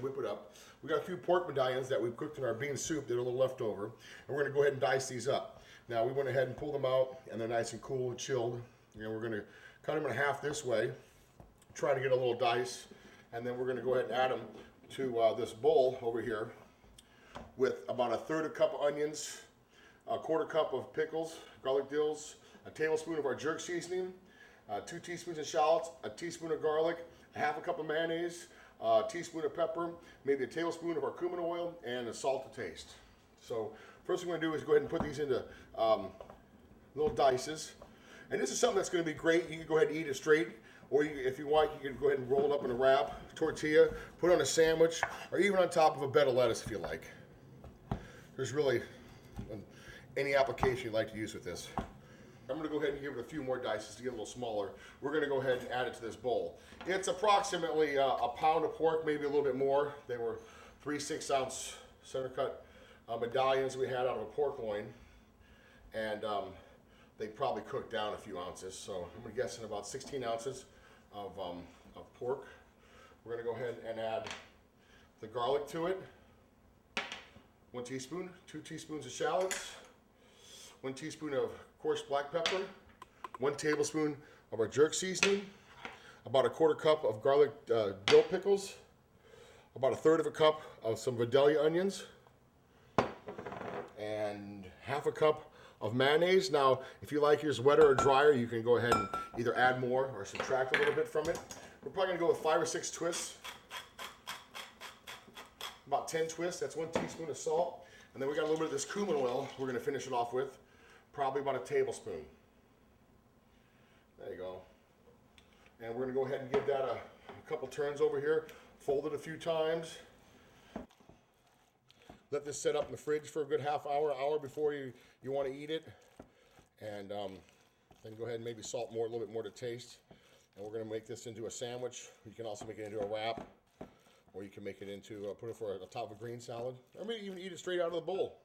whip it up. We got a few pork medallions that we've cooked in our bean soup that are a little left over, and we're gonna go ahead and dice these up. Now we went ahead and pulled them out, and they're nice and cool and chilled. And we're gonna cut them in half this way, try to get a little dice, and then we're gonna go ahead and add them to this bowl over here with about a third cup of onions, a quarter cup of pickles, garlic dills, a tablespoon of our jerk seasoning, 2 teaspoons of shallots, a teaspoon of garlic, a half a cup of mayonnaise, a teaspoon of pepper, maybe a tablespoon of our cumin oil, and a salt to taste. So first thing we're going to do is go ahead and put these into little dices. And this is something that's going to be great. You can go ahead and eat it straight, or if you want, you can go ahead and roll it up in a wrap, tortilla, put it on a sandwich, or even on top of a bed of lettuce if you like. There's really any application you'd like to use with this. I'm going to go ahead and give it a few more dices to get a little smaller. We're going to go ahead and add it to this bowl. It's approximately a pound of pork, maybe a little bit more. They were 3 6-ounce center cut medallions we had out of a pork loin, and they probably cooked down a few ounces. So I'm guessing about 16 ounces of pork. We're going to go ahead and add the garlic to it. 1 teaspoon, 2 teaspoons of shallots, 1 teaspoon of coarse black pepper, 1 tablespoon of our jerk seasoning, about a quarter cup of garlic dill pickles, about a third of a cup of some Vidalia onions, and half a cup of mayonnaise. Now, if you like yours wetter or drier, you can go ahead and either add more or subtract a little bit from it. We're probably gonna go with 5 or 6 twists. About 10 twists, that's 1 teaspoon of salt. And then we got a little bit of this cumin oil we're gonna finish it off with. Probably about a tablespoon. There you go. And we're gonna go ahead and give that a couple turns over here. Fold it a few times. Let this set up in the fridge for a good half hour before you wanna eat it. And then go ahead and maybe salt more, a little bit more to taste. And we're gonna make this into a sandwich. You can also make it into a wrap, or you can make it into, put it for a top of a green salad, or maybe even eat it straight out of the bowl.